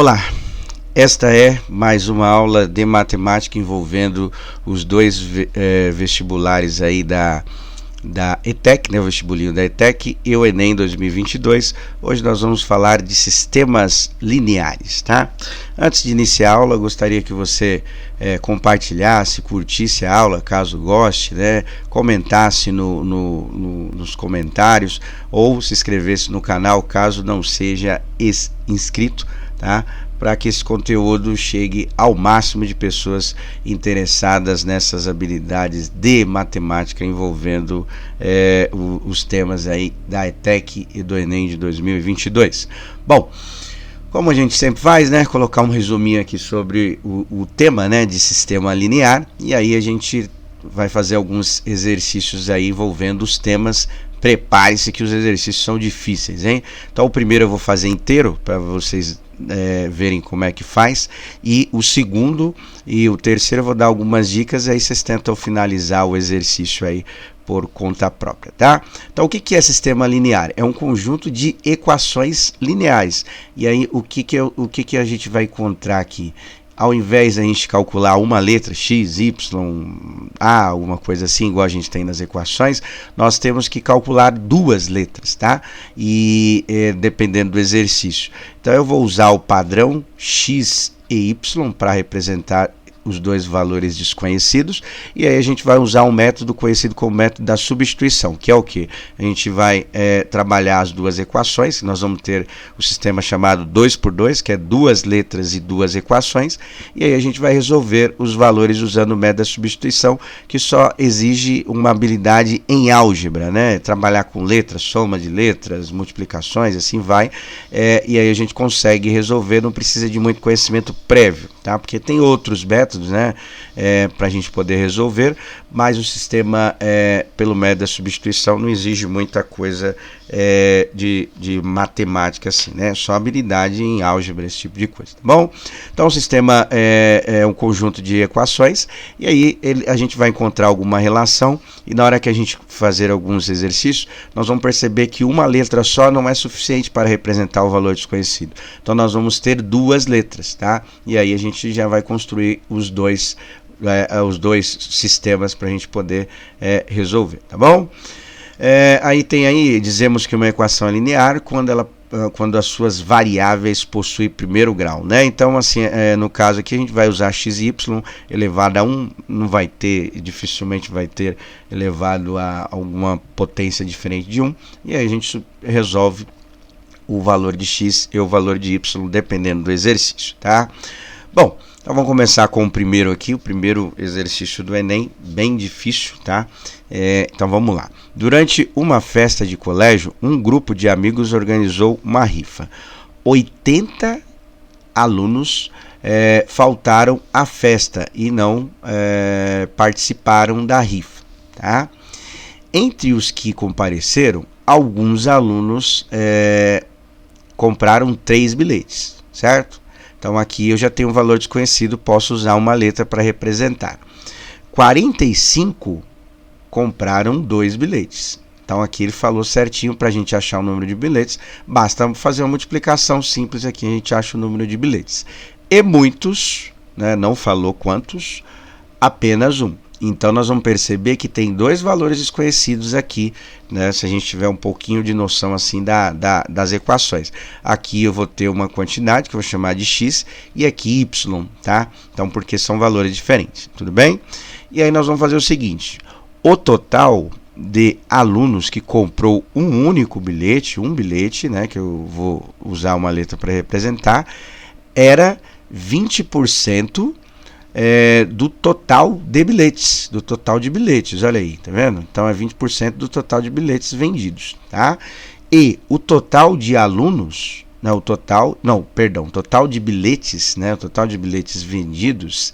Olá, esta é mais uma aula de matemática envolvendo os dois vestibulares aí da ETEC, né, o vestibulinho da ETEC e o Enem 2022. Hoje nós vamos falar de sistemas lineares, tá? Antes de iniciar a aula, eu gostaria que você compartilhasse, curtisse a aula, caso goste, né? Comentasse nos comentários ou se inscrevesse no canal, caso não seja inscrito, tá? Para que esse conteúdo chegue ao máximo de pessoas interessadas nessas habilidades de matemática envolvendo os temas aí da ETEC e do Enem de 2022. Bom, como a gente sempre faz, né, colocar um resuminho aqui sobre o tema, né, de sistema linear, e aí a gente vai fazer alguns exercícios aí envolvendo os temas. Prepare-se que os exercícios são difíceis, hein? Então o primeiro eu vou fazer inteiro para vocês verem como é que faz, e o segundo e o terceiro eu vou dar algumas dicas, aí vocês tentam finalizar o exercício aí por conta própria, tá? Então o que é sistema linear? É um conjunto de equações lineares. E aí o que a gente vai encontrar aqui? Ao invés de a gente calcular uma letra x, y, a, alguma coisa assim, igual a gente tem nas equações, nós temos que calcular duas letras, tá? E dependendo do exercício. Então eu vou usar o padrão x e y para representar os dois valores desconhecidos, e aí a gente vai usar um método conhecido como método da substituição, que é o que? A gente vai trabalhar as duas equações. Nós vamos ter o sistema chamado 2 por 2, que é duas letras e duas equações, e aí a gente vai resolver os valores usando o método da substituição, que só exige uma habilidade em álgebra, né? Trabalhar com letras, soma de letras, multiplicações, assim vai, e aí a gente consegue resolver, não precisa de muito conhecimento prévio, tá? Porque tem outros métodos, né, para a gente poder resolver, mas o sistema pelo método da substituição não exige muita coisa de matemática assim, né, só habilidade em álgebra, esse tipo de coisa, tá bom? Então o sistema é um conjunto de equações, e aí a gente vai encontrar alguma relação, e na hora que a gente fazer alguns exercícios, nós vamos perceber que uma letra só não é suficiente para representar o valor desconhecido, então nós vamos ter duas letras, tá? E aí a gente já vai construir os dois sistemas para a gente poder resolver, tá bom? Dizemos que uma equação é linear quando as suas variáveis possuem primeiro grau, né? Então, assim, no caso aqui a gente vai usar x e y elevado a 1, dificilmente vai ter elevado a alguma potência diferente de 1, e aí a gente resolve o valor de x e o valor de y, dependendo do exercício, tá? Bom, então vamos começar com o primeiro aqui, o primeiro exercício do Enem, bem difícil, tá? Então vamos lá. Durante uma festa de colégio, um grupo de amigos organizou uma rifa. 80 alunos faltaram à festa e não participaram da rifa, tá? Entre os que compareceram, alguns alunos compraram 3 bilhetes, certo? Então aqui eu já tenho um valor desconhecido, posso usar uma letra para representar. 45 compraram 2 bilhetes. Então aqui ele falou certinho para a gente achar o número de bilhetes. Basta fazer uma multiplicação simples aqui, a gente acha o número de bilhetes. E muitos, né, não falou quantos, apenas um. Então nós vamos perceber que tem dois valores desconhecidos aqui, né, se a gente tiver um pouquinho de noção assim das equações. Aqui eu vou ter uma quantidade que eu vou chamar de x e aqui y, tá? Então porque são valores diferentes, tudo bem? E aí nós vamos fazer o seguinte: o total de alunos que comprou um único bilhete, né, que eu vou usar uma letra para representar, era 20% do total de bilhetes, olha aí, tá vendo? Então é 20% do total de bilhetes vendidos, tá? E o total de alunos, o total de bilhetes, né, o total de bilhetes vendidos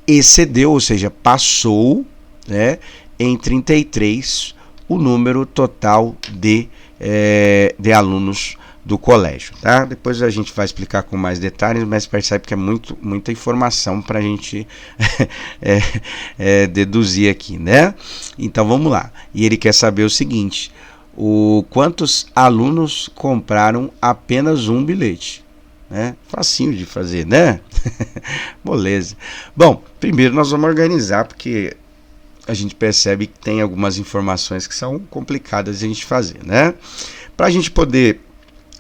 excedeu, ou seja, passou, né, em 33 o número total de alunos do colégio, tá? Depois a gente vai explicar com mais detalhes, mas percebe que é muita informação para a gente deduzir aqui, né? Então vamos lá. E ele quer saber o seguinte: quantos alunos compraram apenas um bilhete? né? Facinho de fazer, né? Beleza. Bom, primeiro nós vamos organizar, porque a gente percebe que tem algumas informações que são complicadas de a gente fazer, né? Para a gente poder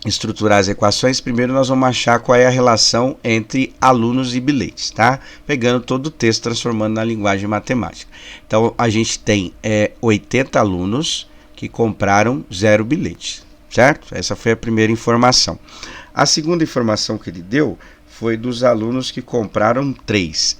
estruturar as equações, primeiro nós vamos achar qual é a relação entre alunos e bilhetes, tá? Pegando todo o texto, transformando na linguagem matemática. Então, a gente tem 80 alunos que compraram 0 bilhetes, certo? Essa foi a primeira informação. A segunda informação que ele deu foi dos alunos que compraram 3.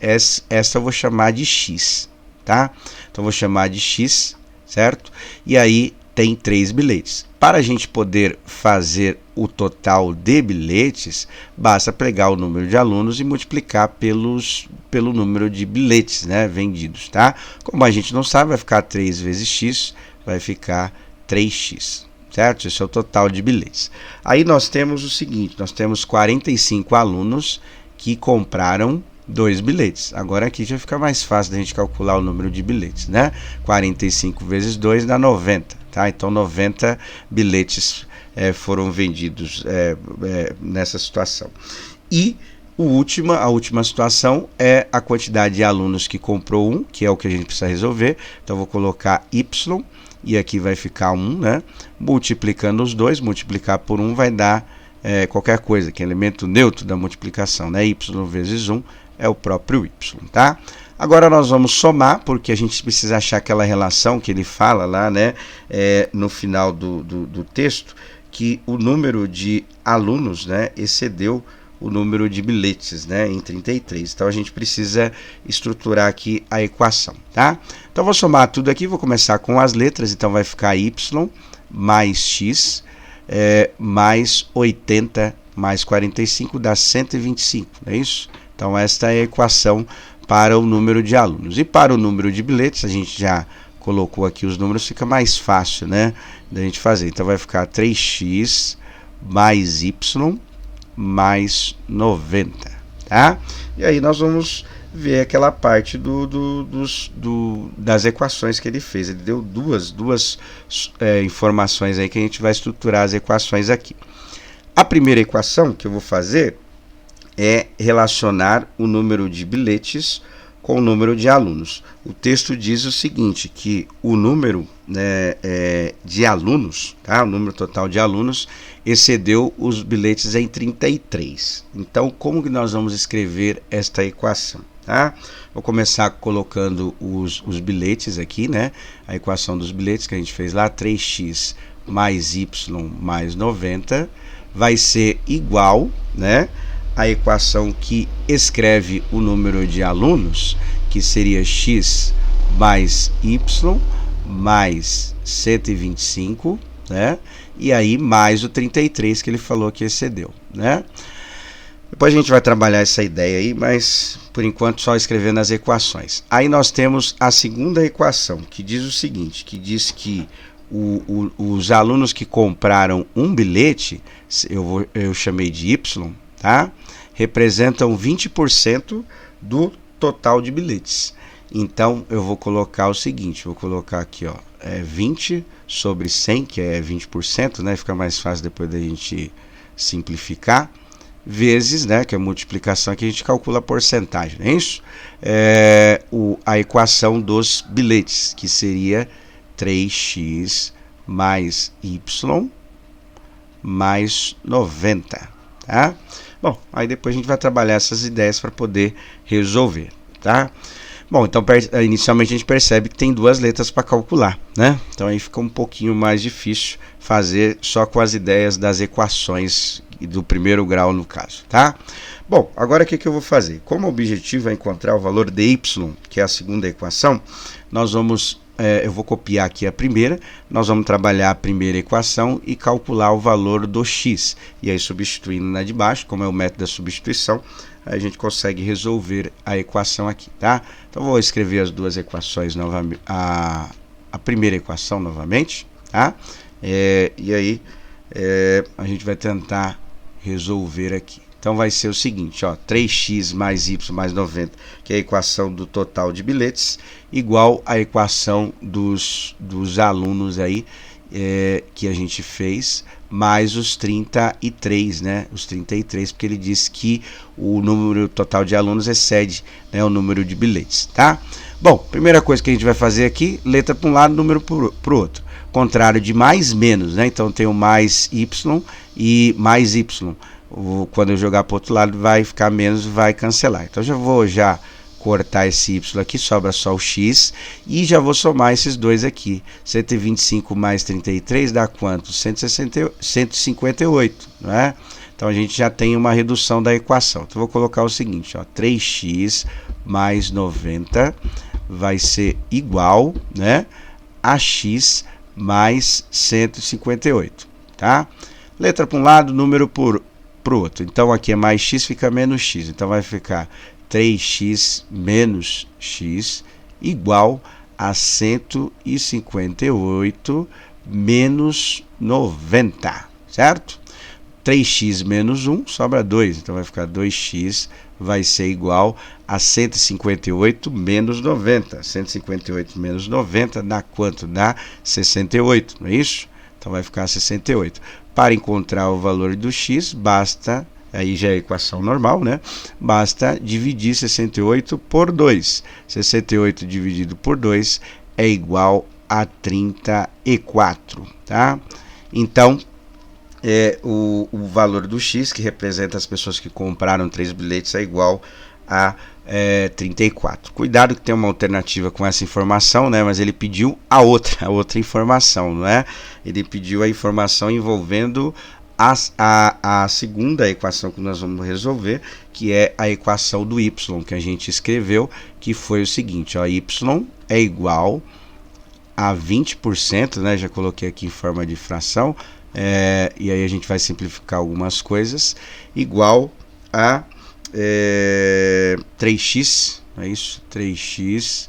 Essa eu vou chamar de X, tá? Então, vou chamar de X, certo? E aí tem 3 bilhetes. Para a gente poder fazer o total de bilhetes, basta pegar o número de alunos e multiplicar pelo número de bilhetes, né, vendidos, tá? Como a gente não sabe, vai ficar 3 vezes x, vai ficar 3x, certo? Esse é o total de bilhetes. Aí nós temos o seguinte, nós temos 45 alunos que compraram 2 bilhetes. Agora aqui já fica mais fácil da gente calcular o número de bilhetes, né? 45 vezes 2 dá 90, tá? Então 90 bilhetes foram vendidos nessa situação. E a última situação é a quantidade de alunos que comprou 1, que é o que a gente precisa resolver. Então vou colocar y e aqui vai ficar 1, né? Multiplicando os dois, multiplicar por 1 vai dar qualquer coisa, que é elemento neutro da multiplicação, né? Y vezes 1 é o próprio y, tá? Agora nós vamos somar, porque a gente precisa achar aquela relação que ele fala lá, né? No final do texto, que o número de alunos, né, excedeu o número de bilhetes, né, em 33. Então a gente precisa estruturar aqui a equação, tá? Então vou somar tudo aqui, vou começar com as letras, então vai ficar y mais x mais 80 mais 45 dá 125, não é isso? Então esta é a equação para o número de alunos. E para o número de bilhetes, a gente já colocou aqui os números, fica mais fácil, né, da gente fazer. Então vai ficar 3x mais y mais 90, tá? E aí nós vamos ver aquela parte das equações que ele fez. Ele deu duas informações aí que a gente vai estruturar as equações aqui. A primeira equação que eu vou fazer é relacionar o número de bilhetes com o número de alunos. O texto diz o seguinte, que o número de alunos, tá? O número total de alunos excedeu os bilhetes em 33. Então, como que nós vamos escrever esta equação? Tá? Vou começar colocando os bilhetes aqui, né? A equação dos bilhetes que a gente fez lá, 3x mais y mais 90, vai ser igual, né, a equação que escreve o número de alunos, que seria x mais y mais 125, né? E aí mais o 33 que ele falou que excedeu, né? Depois a gente vai trabalhar essa ideia aí, mas por enquanto só escrevendo as equações. Aí nós temos a segunda equação, que diz o seguinte, que diz que os alunos que compraram um bilhete, eu chamei de y, tá? Representam 20% do total de bilhetes. Então eu vou colocar o seguinte, vou colocar aqui, ó, 20 sobre 100, que é 20%, né? Fica mais fácil depois da gente simplificar, vezes, né, que é a multiplicação, que a gente calcula a porcentagem, não é isso? A equação dos bilhetes, que seria 3x mais y mais 90, tá? Bom, aí depois a gente vai trabalhar essas ideias para poder resolver, tá? Bom, então inicialmente a gente percebe que tem duas letras para calcular, né? Então aí fica um pouquinho mais difícil fazer só com as ideias das equações do primeiro grau no caso, tá? Bom, agora o que eu vou fazer? Como o objetivo é encontrar o valor de y, que é a segunda equação, nós vamos, eu vou copiar aqui a primeira, nós vamos trabalhar a primeira equação e calcular o valor do x. E aí substituindo na de baixo, como é o método da substituição, a gente consegue resolver a equação aqui, tá? Então vou escrever as duas equações novamente, a primeira equação novamente, tá? E aí a gente vai tentar resolver aqui. Então vai ser o seguinte, ó, 3x mais y mais 90, que é a equação do total de bilhetes, igual a equação dos alunos aí, que a gente fez, mais os 33, né? Os 33, porque ele disse que o número total de alunos excede, né, o número de bilhetes, tá? Bom, primeira coisa que a gente vai fazer aqui, letra para um lado, número para o outro. Contrário de mais, menos, né? Então tem o mais y e mais y. Quando eu jogar para o outro lado vai ficar menos, vai cancelar. Então já vou cortar esse y aqui, sobra só o x, e já vou somar esses dois aqui. 125 mais 33 dá quanto? 158, não é? Então a gente já tem uma redução da equação. Então vou colocar o seguinte, ó, 3x mais 90 vai ser igual, né, a x mais 158, tá? Letra para um lado, número para o outro. Então aqui é mais x, fica menos x. Então vai ficar 3x menos x igual a 158 menos 90, certo? 3x menos 1 sobra 2, então vai ficar 2x vai ser igual a 158 menos 90. 158 menos 90 dá quanto? Dá 68, não é isso? Então vai ficar 68. Para encontrar o valor do x, basta, aí já é a equação normal, né? Basta dividir 68 por 2. 68 dividido por 2 é igual a 34, tá? Então, o valor do x, que representa as pessoas que compraram 3 bilhetes, é igual a 34. Cuidado que tem uma alternativa com essa informação, né? Mas ele pediu a outra informação, não é? Ele pediu a informação envolvendo a segunda equação que nós vamos resolver, que é a equação do y, que a gente escreveu, que foi o seguinte, ó, y é igual a 20%, né? Já coloquei aqui em forma de fração, e aí a gente vai simplificar algumas coisas, igual a 3x, é isso? 3x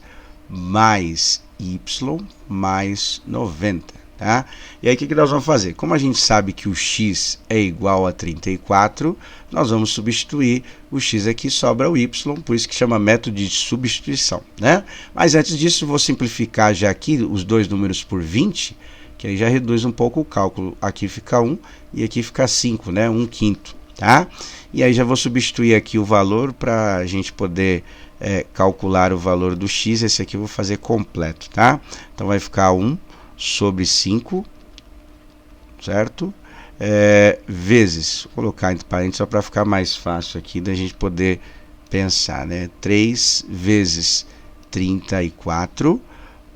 mais y mais 90, tá? E aí o que nós vamos fazer? Como a gente sabe que o x é igual a 34, nós vamos substituir o x aqui, sobra o y, por isso que chama método de substituição, né? Mas antes disso, vou simplificar já aqui os dois números por 20, que aí já reduz um pouco o cálculo. Aqui fica 1 e aqui fica 5, né? 1/5, tá? E aí já vou substituir aqui o valor para a gente poder calcular o valor do x. Esse aqui eu vou fazer completo, tá? Então vai ficar 1 sobre 5, certo? Vezes, vou colocar entre parênteses só para ficar mais fácil aqui da gente poder pensar, né? 3 vezes 34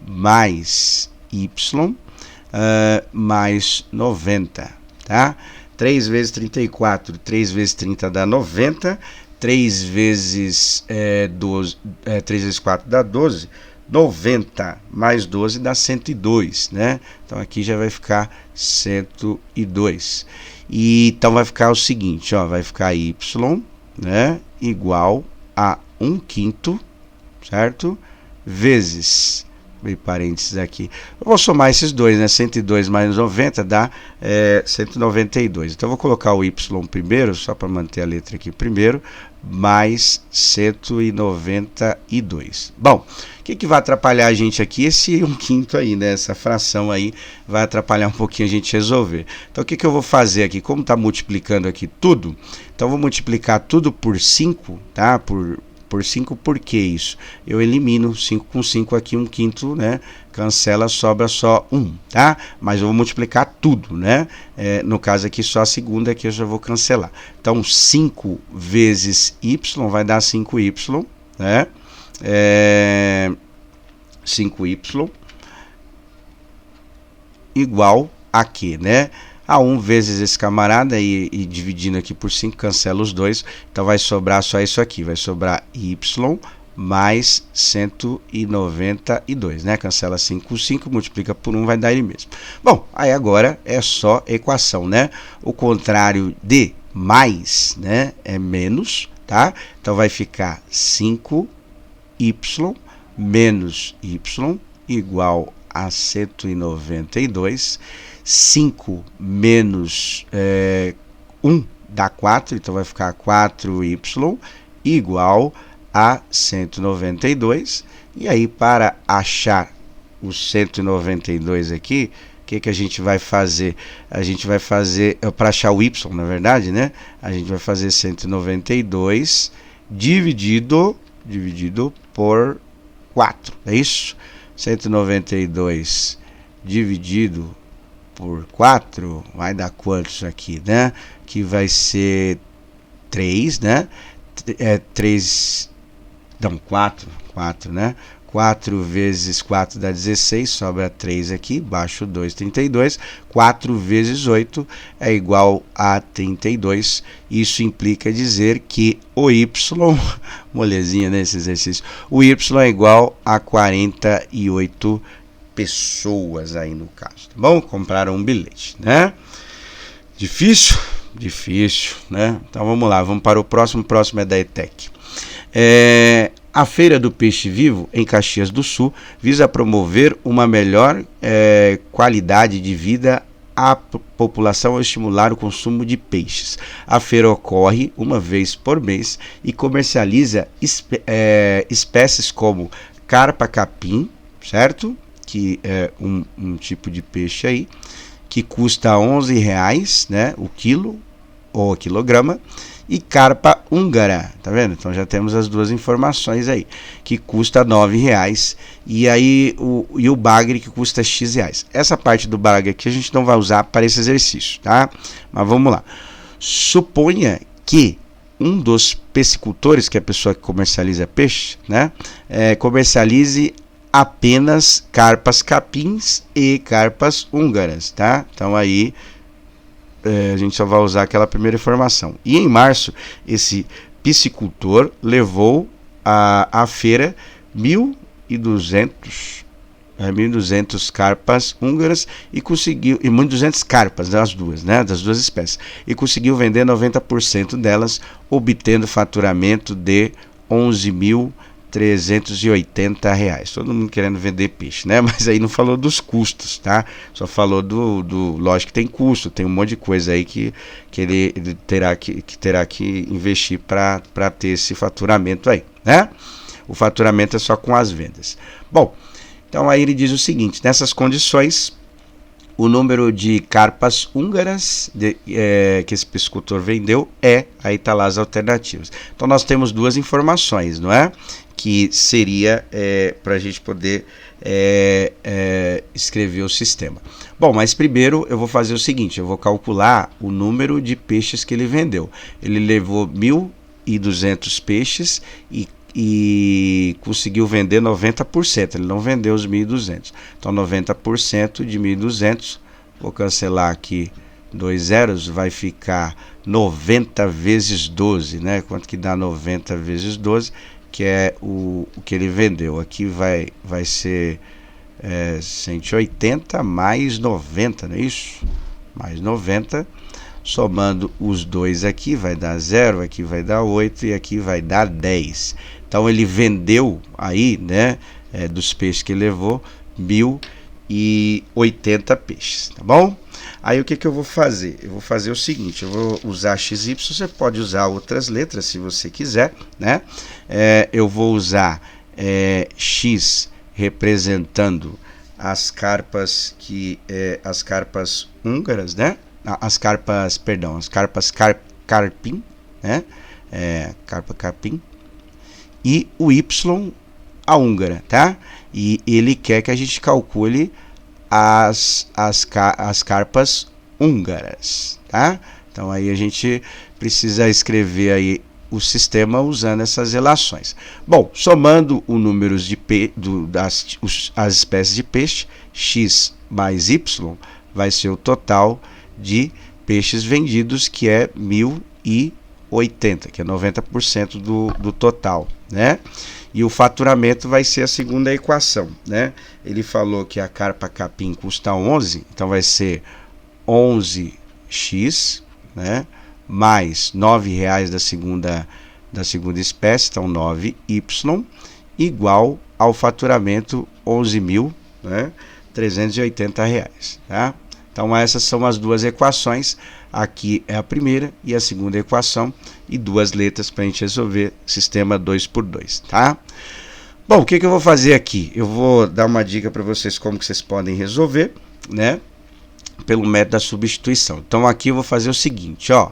mais y mais 90, tá? 3 vezes 34, 3 vezes 30 dá 90, 3 vezes 3 vezes 4 dá 12, 90 mais 12 dá 102, né? Então aqui já vai ficar 102. E então vai ficar o seguinte, ó, vai ficar y, né, igual a 1/5, certo? Vezes, abrir parênteses aqui, eu vou somar esses dois, né? 102 mais 90 dá 192. Então eu vou colocar o y primeiro, só para manter a letra aqui primeiro, mais 192. Bom, o que vai atrapalhar a gente aqui? Esse 1/5 aí, né? Essa fração aí vai atrapalhar um pouquinho a gente resolver. Então o que eu vou fazer aqui? Como está multiplicando aqui tudo, então eu vou multiplicar tudo por 5, tá? Por 5, por que isso? Eu elimino 5 com 5 aqui, 1/5, né? Cancela, sobra só 1, tá? Mas eu vou multiplicar tudo, né? No caso aqui, só a segunda que eu já vou cancelar. Então, 5 vezes y vai dar 5y, né? 5y igual a quê, né? A 1 vezes esse camarada e dividindo aqui por 5, cancela os dois. Então vai sobrar só isso aqui, vai sobrar y mais 192, né? Cancela 5 com 5, multiplica por 1, vai dar ele mesmo. Bom, aí agora é só equação, né? O contrário de mais, né, é menos, tá? Então vai ficar 5y menos y igual a 192. 5 menos 1 dá 4, então vai ficar 4y igual a 192. E aí, para achar o 192 aqui, que a gente vai fazer? A gente vai fazer, para achar o y, na verdade, né? A gente vai fazer 192 dividido por 4, é isso? 192 dividido por 4 vai dar quanto isso aqui, né? Que vai ser 3, né? 3, não, 4, né? 4 vezes 4 dá 16, sobra 3 aqui, baixo 2, 32. 4 vezes 8 é igual a 32. Isso implica dizer que o y, molezinha nesse exercício, o y é igual a 48 pessoas aí no caso, tá bom? Compraram um bilhete, né? Difícil? Difícil, né? Então vamos lá, vamos para o próximo. O próximo é da ETEC. A Feira do Peixe Vivo, em Caxias do Sul, visa promover uma melhor qualidade de vida à população ao estimular o consumo de peixes. A feira ocorre uma vez por mês e comercializa espécies como carpa-capim, certo? Que é um tipo de peixe aí, que custa R$11, né, o quilo ou a quilograma, e carpa húngara, tá vendo? Então já temos as duas informações aí, que custa R$9, e aí o bagre que custa X reais. Essa parte do bagre aqui a gente não vai usar para esse exercício, tá? Mas vamos lá. Suponha que um dos piscicultores, que é a pessoa que comercializa peixe, né, comercialize apenas carpas capins e carpas húngaras, tá? Então aí a gente só vai usar aquela primeira informação. E em março, esse piscicultor levou à feira 1.200 carpas húngaras e conseguiu, e 1.200 carpas das duas, né, das duas espécies, e conseguiu vender 90% delas, obtendo faturamento de R$11.380. Todo mundo querendo vender peixe, né? Mas aí não falou dos custos, tá? Só falou lógico que tem custo, tem um monte de coisa aí que ele terá que investir para ter esse faturamento aí, né? O faturamento é só com as vendas. Bom, então aí ele diz o seguinte: nessas condições, o número de carpas húngaras que esse piscicultor vendeu aí tá lá as alternativas. Então nós temos duas informações, não é? Que seria para a gente poder escrever o sistema. Bom, mas primeiro eu vou fazer o seguinte: eu vou calcular o número de peixes que ele vendeu. Ele levou 1.200 peixes e conseguiu vender 90%. Ele não vendeu os 1.200. Então 90% de 1.200, vou cancelar aqui 2 zeros, vai ficar 90 vezes 12, né? Quanto que dá 90 vezes 12? Que é o que ele vendeu. Aqui vai ser 180 mais 90, não é isso? Mais 90, somando os dois aqui vai dar 0, aqui vai dar 8 e aqui vai dar 10. Então ele vendeu aí, né, dos peixes que ele levou, 1.080 peixes, tá bom? Aí o que eu vou fazer? Eu vou fazer o seguinte: eu vou usar XY, você pode usar outras letras se você quiser, né? Eu vou usar X representando as carpas as carpas húngaras, né? As carpas carpim, né? Carpa carpim, e o Y a húngara, tá? E ele quer que a gente calcule as carpas húngaras, tá? Então aí a gente precisa escrever aí o sistema usando essas relações. Bom, somando os números de as espécies de peixe, X mais Y vai ser o total de peixes vendidos, que é 1.080, que é 90% do total, né? E o faturamento vai ser a segunda equação, né? Ele falou que a carpa capim custa 11, então vai ser 11x, né? Mais R$9 da segunda espécie, então 9y, igual ao faturamento R$11.380, tá? Então essas são as duas equações. Aqui é a primeira e a segunda equação, e duas letras para a gente resolver sistema 2x2, tá? Bom, o que eu vou fazer aqui? Eu vou dar uma dica para vocês como que vocês podem resolver, né? pelo método da substituição. Então aqui eu vou fazer o seguinte, ó,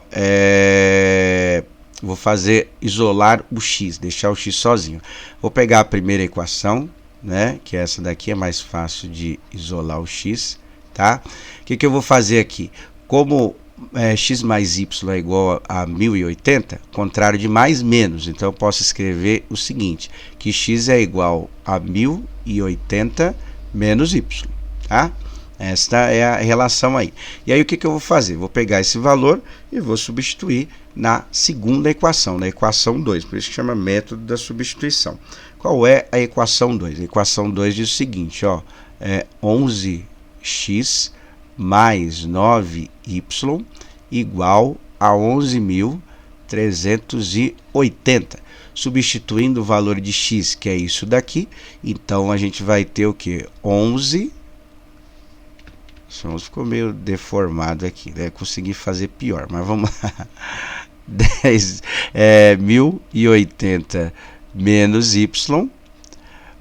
vou fazer isolar o x, deixar o x sozinho. Vou pegar a primeira equação, né, que essa daqui é mais fácil de isolar o x, tá? O que eu vou fazer aqui? Como x mais y é igual a 1080, contrário de mais menos, então eu posso escrever o seguinte, que x é igual a 1080 menos y, tá? Esta é a relação aí. E aí o que eu vou fazer? Vou pegar esse valor e vou substituir na segunda equação, na equação 2, por isso que chama método da substituição. Qual é a equação 2? A equação 2 diz o seguinte, ó, 11x mais 9y igual a 11.380. Substituindo o valor de x, que é isso daqui, então a gente vai ter o que? 11... ficou meio deformado aqui, né? Consegui fazer pior, mas vamos lá. 1080 menos y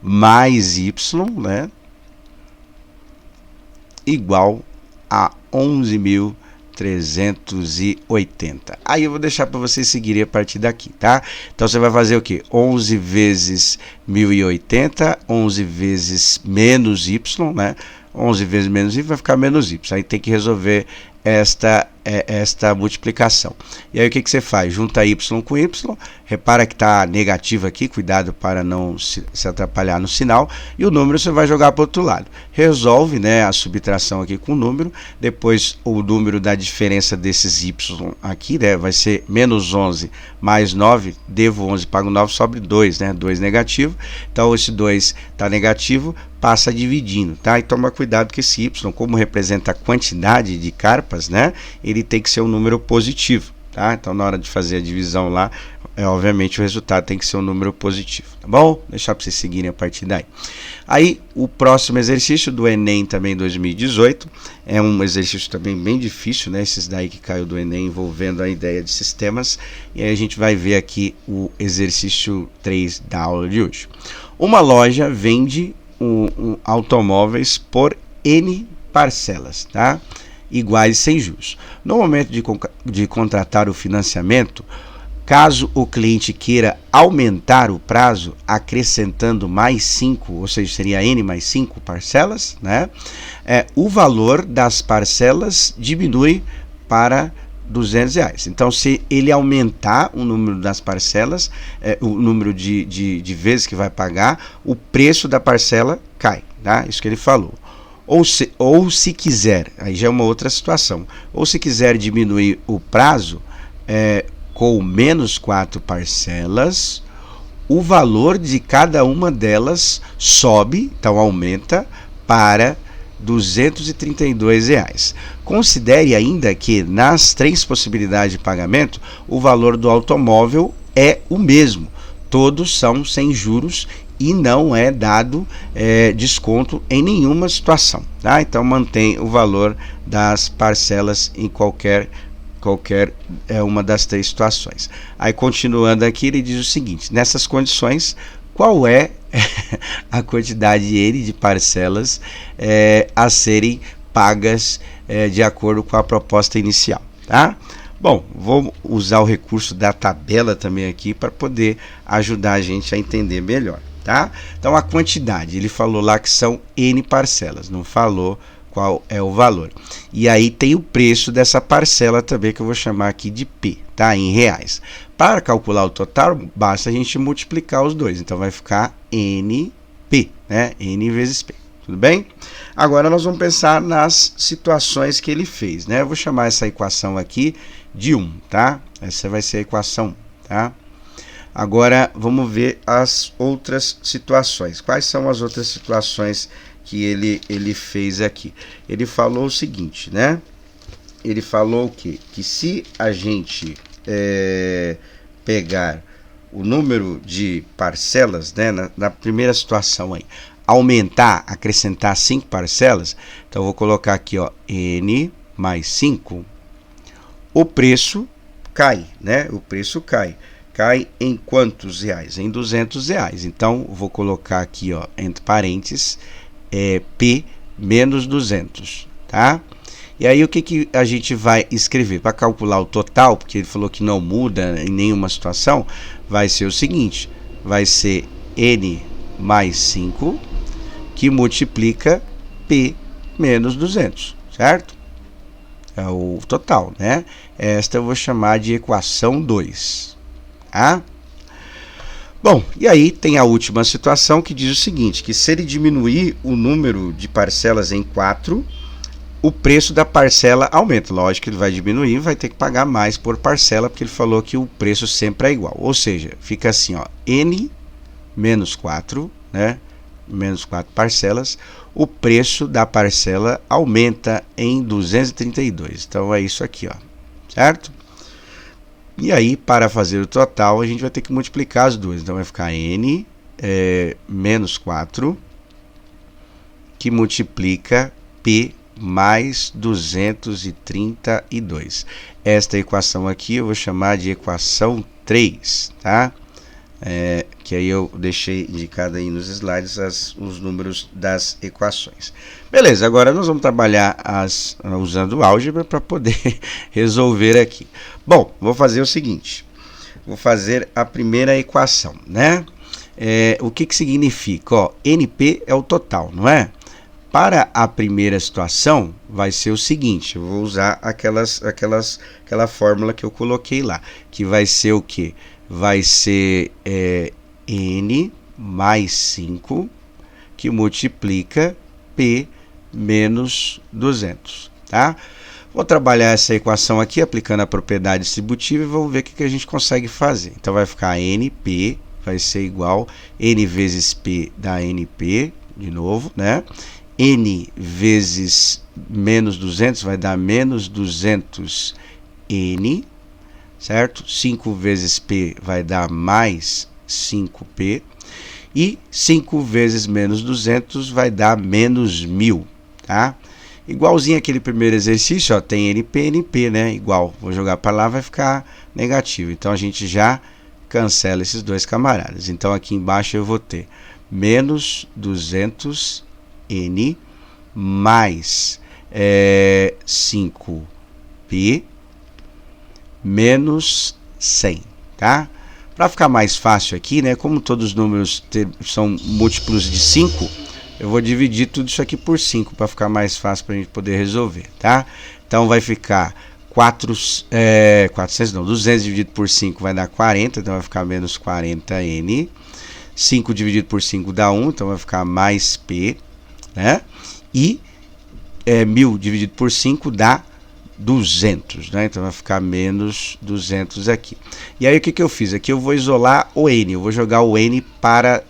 mais y, né, igual a 11.380. Aí eu vou deixar para vocês seguirem a partir daqui, tá? Então você vai fazer o que? 11 vezes 1080, 11 vezes menos y, né? 11 vezes menos y vai ficar menos y. Aí tem que resolver esta multiplicação. E aí o que você faz? Junta y com y, repara que está negativo aqui, cuidado para não se atrapalhar no sinal, e o número você vai jogar para o outro lado. Resolve, né, a subtração aqui com o número, depois o número da diferença desses y aqui, né, vai ser menos 11 mais 9, devo 11, pago 9, sobre 2, né, 2 negativo, então esse 2 está negativo, passa dividindo, tá? E toma cuidado que esse y, como representa a quantidade de carpas, né, ele tem que ser um número positivo, tá? Então na hora de fazer a divisão lá, obviamente o resultado tem que ser um número positivo, tá bom? Deixar para vocês seguirem a partir daí. Aí o próximo exercício do Enem também 2018, é um exercício também bem difícil, né? Esses daí que caiu do Enem envolvendo a ideia de sistemas, e aí a gente vai ver aqui o exercício 3 da aula de hoje. Uma loja vende automóveis por N parcelas, tá? Iguais sem juros. No momento de contratar o financiamento, caso o cliente queira aumentar o prazo, acrescentando mais 5, ou seja, seria N mais 5 parcelas, né? O valor das parcelas diminui para R$200. Então, se ele aumentar o número das parcelas, o número de vezes que vai pagar, o preço da parcela cai, tá? Isso que ele falou. Ou se quiser, aí já é uma outra situação, ou se quiser diminuir o prazo com menos 4 parcelas, o valor de cada uma delas sobe, então aumenta para R$232. Considere ainda que nas 3 possibilidades de pagamento, o valor do automóvel é o mesmo. Todos são sem juros e não é dado desconto em nenhuma situação, tá? Então mantém o valor das parcelas em qualquer uma das 3 situações. Aí continuando aqui, ele diz o seguinte: nessas condições, qual é a quantidade N de parcelas a serem pagas de acordo com a proposta inicial, tá? Bom, vou usar o recurso da tabela também aqui para poder ajudar a gente a entender melhor, tá? Então a quantidade, ele falou lá que são N parcelas, não falou qual é o valor. E aí tem o preço dessa parcela também, que eu vou chamar aqui de P, tá? Em reais. Para calcular o total, basta a gente multiplicar os dois. Então vai ficar NP, né? N vezes P. Tudo bem? Agora nós vamos pensar nas situações que ele fez, né? Eu vou chamar essa equação aqui de 1, tá? Essa vai ser a equação 1, tá? Agora vamos ver as outras situações. Quais são as outras situações que ele fez aqui? Ele falou o seguinte, né? Ele falou que se a gente pegar o número de parcelas, né, na primeira situação aí, aumentar, acrescentar 5 parcelas, então eu vou colocar aqui, ó, N mais 5, o preço cai, né? O preço cai. Cai em quantos reais? Em R$200. Então, eu vou colocar aqui, ó, entre parênteses, P menos 200, tá? E aí o que a gente vai escrever? Para calcular o total, porque ele falou que não muda em nenhuma situação, vai ser o seguinte, vai ser N mais 5 que multiplica P menos 200, certo? É o total, né? Esta eu vou chamar de equação 2, tá? Bom, e aí tem a última situação que diz o seguinte, que se ele diminuir o número de parcelas em 4, o preço da parcela aumenta. Lógico que ele vai diminuir, vai ter que pagar mais por parcela, porque ele falou que o preço sempre é igual. Ou seja, fica assim, ó, N menos 4, né? Menos 4 parcelas, o preço da parcela aumenta em 232. Então é isso aqui, ó, certo? E aí, para fazer o total, a gente vai ter que multiplicar as duas. Então vai ficar N menos 4 que multiplica P mais 232. Esta equação aqui eu vou chamar de equação 3, tá? Que aí eu deixei indicado aí nos slides os números das equações. Beleza, agora nós vamos trabalhar usando álgebra para poder resolver aqui. Bom, vou fazer o seguinte, vou fazer a primeira equação, né? O que significa? Ó, NP é o total, não é? Para a primeira situação, vai ser o seguinte, eu vou usar aquela fórmula que eu coloquei lá, que vai ser o quê? Vai ser N mais 5 que multiplica P menos 200, tá? Vou trabalhar essa equação aqui aplicando a propriedade distributiva e vamos ver o que a gente consegue fazer. Então vai ficar NP, vai ser igual N vezes P dá NP, de novo, né? N vezes menos 200 vai dar menos 200N, certo? 5 vezes P vai dar mais 5P. E 5 vezes menos 200 vai dar menos 1000, tá? Igualzinho aquele primeiro exercício, ó, tem NP, NP, né? Igual, vou jogar para lá, vai ficar negativo. Então, a gente já cancela esses dois camaradas. Então, aqui embaixo eu vou ter menos 200N mais 5P menos 100, tá? Para ficar mais fácil aqui, né? Como todos os números são múltiplos de 5, eu vou dividir tudo isso aqui por 5 para ficar mais fácil para a gente poder resolver, tá? Então vai ficar 200 dividido por 5 vai dar 40, então vai ficar menos 40N. 5 dividido por 5 dá 1, então vai ficar mais P, né? E 1000 dividido por 5 dá 200, né? Então vai ficar menos 200 aqui. E aí o que eu fiz? Aqui eu vou isolar o N, eu vou jogar o N para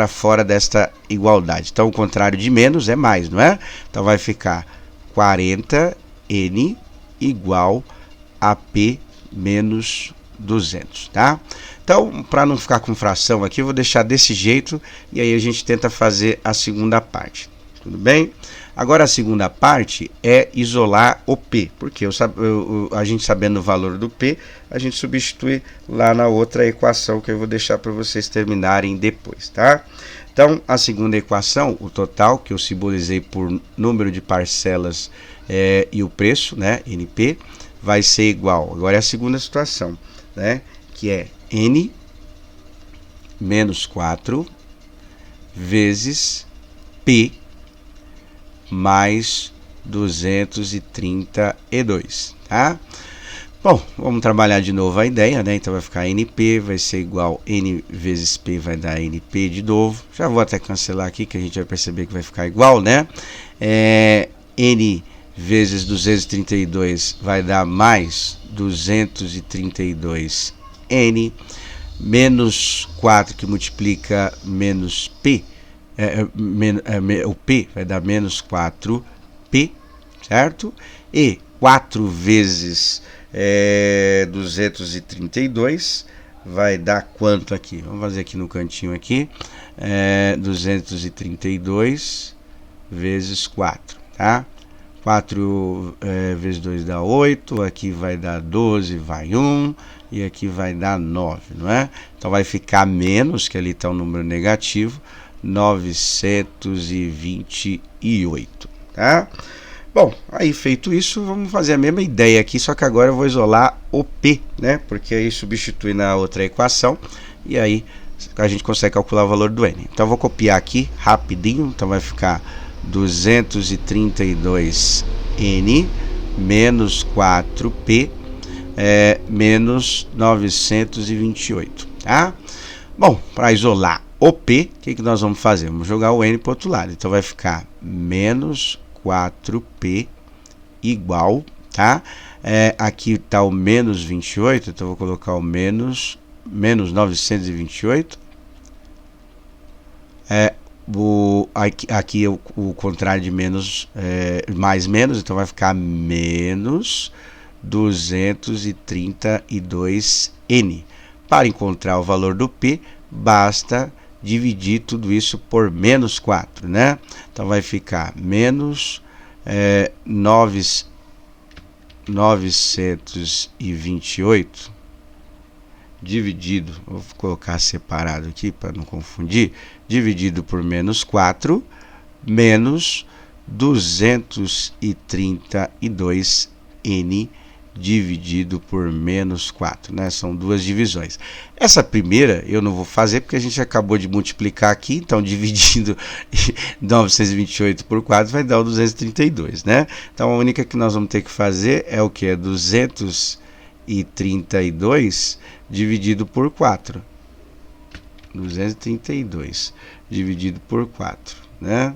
fora desta igualdade. Então o contrário de menos é mais, não é? Então vai ficar 40N igual a P menos 200, tá? Então, para não ficar com fração aqui, eu vou deixar desse jeito e aí a gente tenta fazer a segunda parte. Tudo bem? Agora a segunda parte é isolar o P, porque a gente sabendo o valor do P, a gente substitui lá na outra equação que eu vou deixar para vocês terminarem depois, tá? Então, a segunda equação, o total, que eu simbolizei por número de parcelas e o preço, né, NP, vai ser igual, agora é a segunda situação, né, que é N menos 4 vezes P mais 232, tá? Bom, vamos trabalhar de novo a ideia, né? Então vai ficar NP, vai ser igual N vezes P, vai dar NP de novo. Já vou até cancelar aqui, que a gente vai perceber que vai ficar igual, né? N vezes 232 vai dar mais 232N, menos 4 que multiplica menos P, o P vai dar menos 4P, certo? E 4 vezes 232 vai dar quanto aqui? Vamos fazer aqui no cantinho aqui, 232 vezes 4, tá? 4 vezes 2 dá 8, aqui vai dar 12, vai 1, e aqui vai dar 9, não é? Então vai ficar menos, que ali está um número negativo, 928, tá? Bom, aí feito isso, vamos fazer a mesma ideia aqui, só que agora eu vou isolar o P, né? Porque aí substitui na outra equação e aí a gente consegue calcular o valor do N. Então eu vou copiar aqui rapidinho, então vai ficar 232N menos 4P menos 928, tá? Bom, para isolar o P, o que nós vamos fazer? Vamos jogar o N para o outro lado, então vai ficar menos 4P igual, tá? Aqui está o menos 28, então eu vou colocar o menos 928. Aqui o contrário de menos, mais menos, então vai ficar menos 232N. Para encontrar o valor do P, basta dividir tudo isso por menos 4, né? Então vai ficar menos 928 dividido, vou colocar separado aqui para não confundir, dividido por menos 4, menos 232N dividido por menos 4, né? São duas divisões. Essa primeira eu não vou fazer porque a gente acabou de multiplicar aqui, então dividindo 928 por 4 vai dar o 232, né? Então a única que nós vamos ter que fazer é o que? É 232 dividido por 4. 232 dividido por 4, né?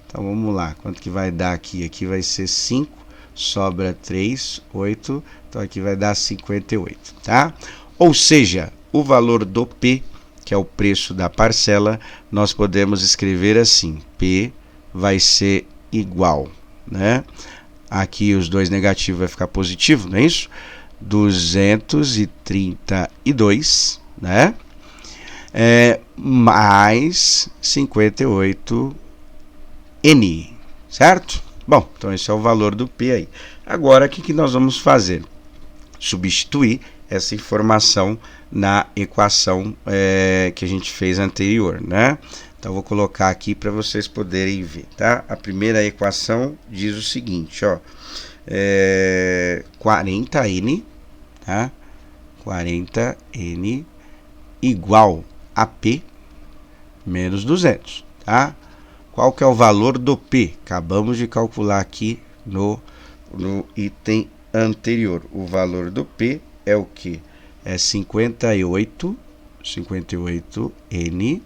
Então vamos lá, quanto que vai dar aqui? Aqui vai ser 5, sobra 3, 8, então aqui vai dar 58, tá? Ou seja, o valor do P, que é o preço da parcela, nós podemos escrever assim: P vai ser igual, né? Aqui os dois negativos vai ficar positivo, não é isso? 232, né? Mais 58N, certo? Bom, então esse é o valor do P aí. Agora, o que nós vamos fazer? Substituir essa informação na equação que a gente fez anterior, né? Então, vou colocar aqui para vocês poderem ver, tá? A primeira equação diz o seguinte, ó. 40N, tá? 40N igual a P menos 200, tá? Qual que é o valor do P? Acabamos de calcular aqui no item anterior. O valor do P é o que? É 58N,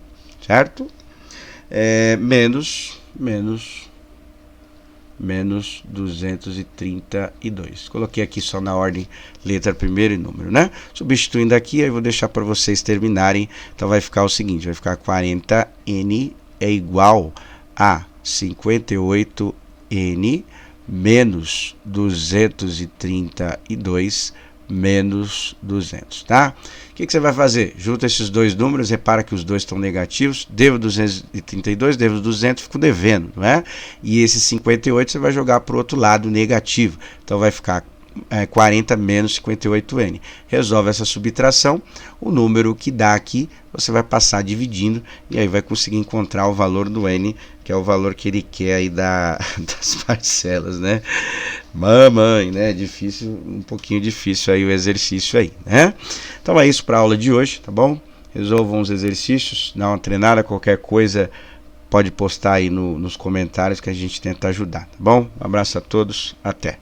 certo? Menos 232. Coloquei aqui só na ordem letra primeiro e número, né? Substituindo aqui, aí vou deixar para vocês terminarem. Então vai ficar o seguinte, vai ficar 40N é igual a 58N menos 232 menos 200, tá? O que você vai fazer? Junta esses dois números, repara que os dois estão negativos, devo 232, devo 200, fico devendo, não é? E esse 58 você vai jogar para o outro lado negativo, então vai ficar 40 menos 58N. Resolve essa subtração, o número que dá aqui, você vai passar dividindo e aí vai conseguir encontrar o valor do N, que é o valor que ele quer aí das parcelas, né? Mamãe, né? Difícil, um pouquinho difícil aí o exercício aí, né? Então é isso para a aula de hoje, tá bom? Resolvam os exercícios, dá uma treinada, qualquer coisa pode postar aí nos comentários que a gente tenta ajudar, tá bom? Um abraço a todos, até!